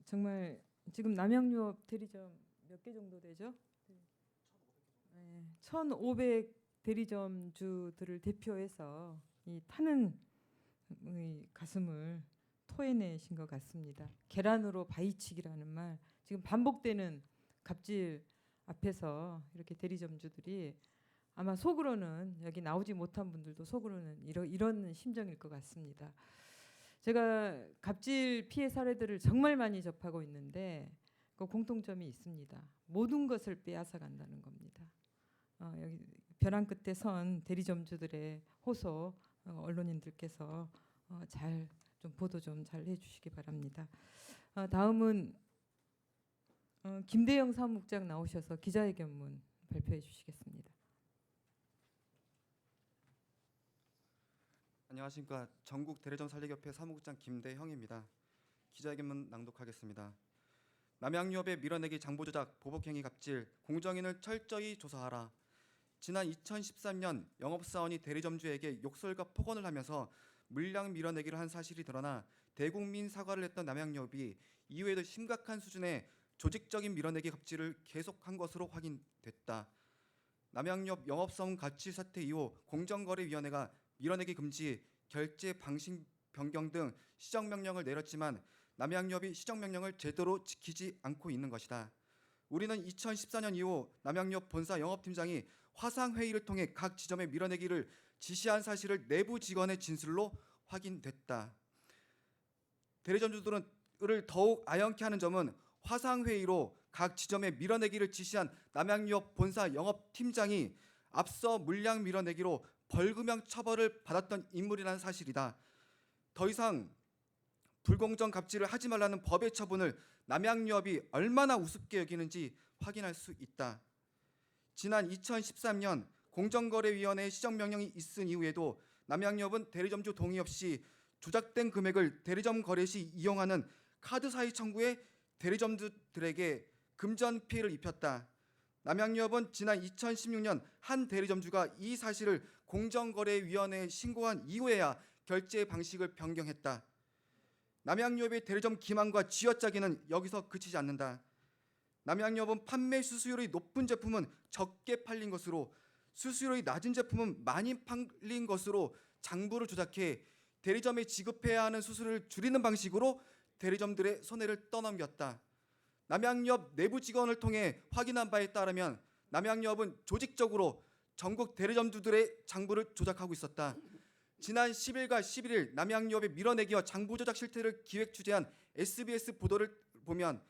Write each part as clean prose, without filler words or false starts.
정말 지금 남양유업 대리점 몇 개 정도 되죠? 네, 1,500 대리점주들을 대표해서 이 타는 이 가슴을 토해내신 것 같습니다. 계란으로 바위치기라는 말, 지금 반복되는 갑질 앞에서 이렇게 대리점주들이 아마 속으로는, 여기 나오지 못한 분들도 속으로는 이런 심정일 것 같습니다. 제가 갑질 피해 사례들을 정말 많이 접하고 있는데 그 공통점이 있습니다. 모든 것을 빼앗아 간다는 겁니다. 여기 벼랑 끝에 선 대리점주들의 호소, 언론인들께서 잘 좀 보도 좀 잘 해주시기 바랍니다. 다음은 김대영 사무국장 나오셔서 기자회견문 발표해 주시겠습니다. 안녕하십니까. 전국 대리점 살리기협회 사무국장 김대형입니다. 기자회견문 낭독하겠습니다. 남양유업의 밀어내기 장부조작, 보복행위 갑질, 공정인을 철저히 조사하라. 지난 2013년 영업사원이 대리점주에게 욕설과 폭언을 하면서 물량 밀어내기를 한 사실이 드러나 대국민 사과를 했던 남양유업이 이후에도 심각한 수준의 조직적인 밀어내기 갑질을 계속한 것으로 확인됐다. 남양유업 영업사원 가치 사태 이후 공정거래위원회가 밀어내기 금지, 결제 방식 변경 등 시정명령을 내렸지만 남양유업이 시정명령을 제대로 지키지 않고 있는 것이다. 우리는 2014년 이후 남양유업 본사 영업팀장이 화상회의를 통해 각 지점에 밀어내기를 지시한 사실을 내부 직원의 진술로 확인됐다. 대리점주들을 더욱 아연케 하는 점은 화상회의로 각 지점에 밀어내기를 지시한 남양유업 본사 영업팀장이 앞서 물량 밀어내기로 벌금형 처벌을 받았던 인물이라는 사실이다. 더 이상 불공정 갑질을 하지 말라는 법의 처분을 남양유업이 얼마나 우습게 여기는지 확인할 수 있다. 지난 2013년 공정거래위원회의 시정명령이 있은 이후에도 남양유업은 대리점주 동의 없이 조작된 금액을 대리점 거래 시 이용하는 카드 사이 청구에 대리점주들에게 금전 피해를 입혔다. 남양유업은 지난 2016년 한 대리점주가 이 사실을 공정거래위원회에 신고한 이후에야 결제 방식을 변경했다. 남양유업의 대리점 기만과 쥐어짜기는 여기서 그치지 않는다. 남양유업은 판매 수수율이 높은 제품은 적게 팔린 것으로, 수수율이 낮은 제품은 많이 팔린 것으로 장부를 조작해 대리점에 지급해야 하는 수수료를 줄이는 방식으로 대리점들의 손해를 떠넘겼다. 남양유업 내부 직원을 통해 확인한 바에 따르면 남양유업은 조직적으로 전국 대리점주들의 장부를 조작하고 있었다. 지난 10일과 11일 남양유업의 밀어내기와 장부 조작 실태를 기획 취재한 SBS 보도를 보면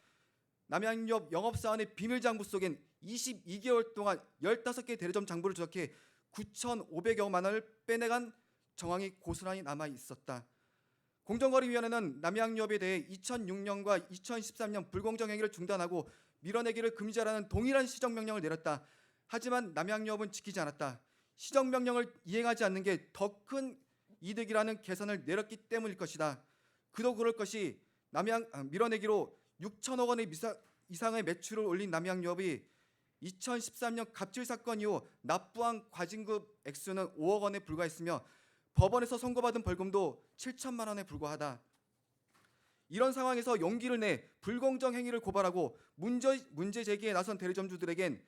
남양유업 영업사원의 비밀 장부 속엔 22개월 동안 15개 대리점 장부를 조작해 9,500여만 원을 빼내간 정황이 고스란히 남아 있었다. 공정거래위원회는 남양유업에 대해 2006년과 2013년 불공정 행위를 중단하고 밀어내기를 금지하라는 동일한 시정명령을 내렸다. 하지만 남양유업은 지키지 않았다. 시정명령을 이행하지 않는 게 더 큰 이득이라는 계산을 내렸기 때문일 것이다. 그도 그럴 것이 밀어내기로 6천억 원의 이상의 매출을 올린 남양유업이 2013년 갑질 사건 이후 납부한 과징금 액수는 5억 원에 불과했으며 법원에서 선고받은 벌금도 7천만 원에 불과하다. 이런 상황에서 용기를 내 불공정 행위를 고발하고 문제 제기에 나선 대리점주들에겐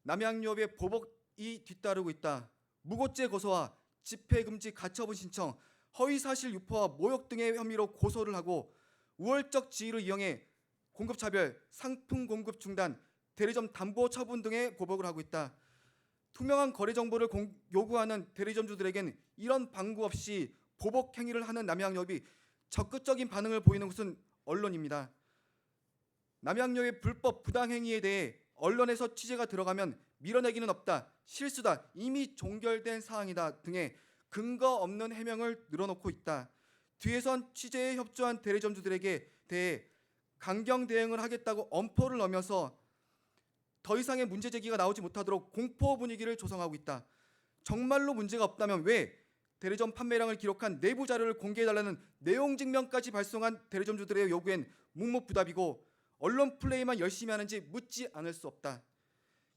남양유업의 보복이 뒤따르고 있다. 무고죄 고소와 집행금지 가처분 신청, 허위사실 유포와 모욕 등의 혐의로 고소를 하고 우월적 지위를 이용해 공급차별, 상품 공급 중단, 대리점 담보 처분 등의 고복을 하고 있다. 투명한 거래 정보를 요구하는 대리점주들에겐 이런 방구 없이 보복 행위를 하는 남양유업이 적극적인 반응을 보이는 것은 언론입니다. 남양유업의 불법 부당 행위에 대해 언론에서 취재가 들어가면 밀어내기는 없다, 실수다, 이미 종결된 사항이다 등의 근거 없는 해명을 늘어놓고 있다. 뒤에선 취재에 협조한 대리점주들에게 대해 강경 대응을 하겠다고 엄포를 넣으면서 더 이상의 문제 제기가 나오지 못하도록 공포 분위기를 조성하고 있다. 정말로 문제가 없다면 왜 대리점 판매량을 기록한 내부 자료를 공개해달라는 내용 증명까지 발송한 대리점주들의 요구엔 묵묵부답이고 언론 플레이만 열심히 하는지 묻지 않을 수 없다.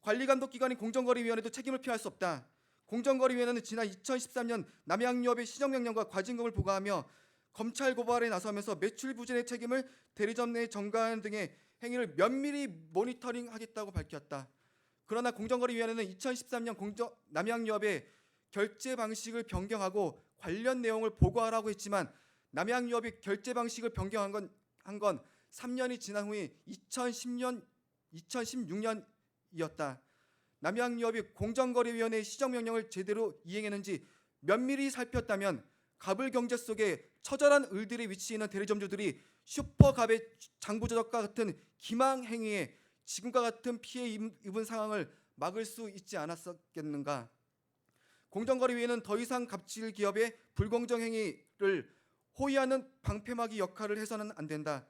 관리감독기관인 공정거래위원회도 책임을 피할 수 없다. 공정거래위원회는 지난 2013년 남양유업의 시정명령과 과징금을 부과하며 검찰 고발에 나서면서 매출 부진의 책임을 대리점 내 전가하는 등의 행위를 면밀히 모니터링하겠다고 밝혔다. 그러나 공정거래위원회는 2013년 남양유업의 결제 방식을 변경하고 관련 내용을 보고하라고 했지만 남양유업이 결제 방식을 변경한 건 3년이 지난 후인 2016년이었다. 남양유업이 공정거래위원회의 시정명령을 제대로 이행했는지 면밀히 살폈다면 갑을경제 속에 처절한 을들이 위치해 있는 대리점주들이 슈퍼갑의 장부조작과 같은 기망 행위에 지금과 같은 피해 입은 상황을 막을 수 있지 않았겠는가. 공정거래위원회는 더 이상 갑질 기업의 불공정 행위를 호위하는 방패막이 역할을 해서는 안 된다.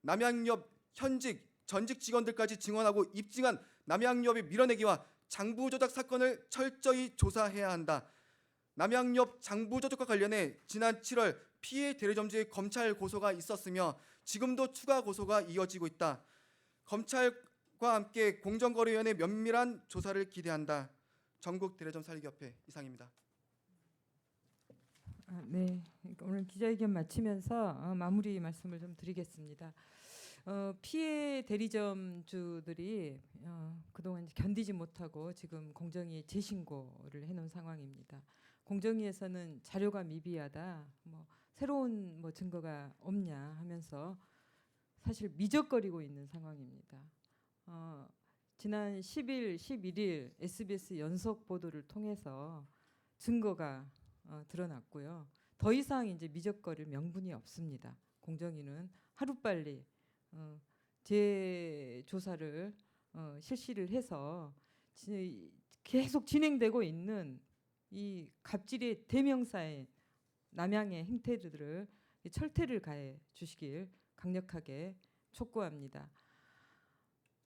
남양유업 현직 전직 직원들까지 증언하고 입증한 남양유업의 밀어내기와 장부조작 사건을 철저히 조사해야 한다. 남양유업 장부조작과 관련해 지난 7월 피해 대리점주의 검찰 고소가 있었으며 지금도 추가 고소가 이어지고 있다. 검찰과 함께 공정거래위원회 면밀한 조사를 기대한다. 전국 대리점 살리기협회 이상입니다. 네, 오늘 기자회견 마치면서 마무리 말씀을 좀 드리겠습니다. 피해 대리점주들이 그동안 견디지 못하고 지금 공정위에 재신고를 해놓은 상황입니다. 공정위에서는 자료가 미비하다, 새로운 증거가 없냐 하면서 사실 미적거리고 있는 상황입니다. 지난 10일, 11일 SBS 연속 보도를 통해서 증거가 드러났고요. 더 이상 이제 미적거릴 명분이 없습니다. 공정위는 하루빨리 재조사를 실시를 해서 계속 진행되고 있는 이 갑질의 대명사의 남양의 행태들을 철퇴를 가해 주시길 강력하게 촉구합니다.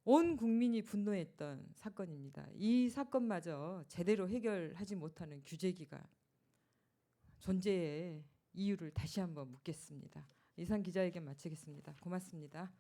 온 국민이 분노했던 사건입니다. 이 사건마저 제대로 해결하지 못하는 규제기가 존재의 이유를 다시 한번 묻겠습니다. 이상 기자회견 마치겠습니다. 고맙습니다.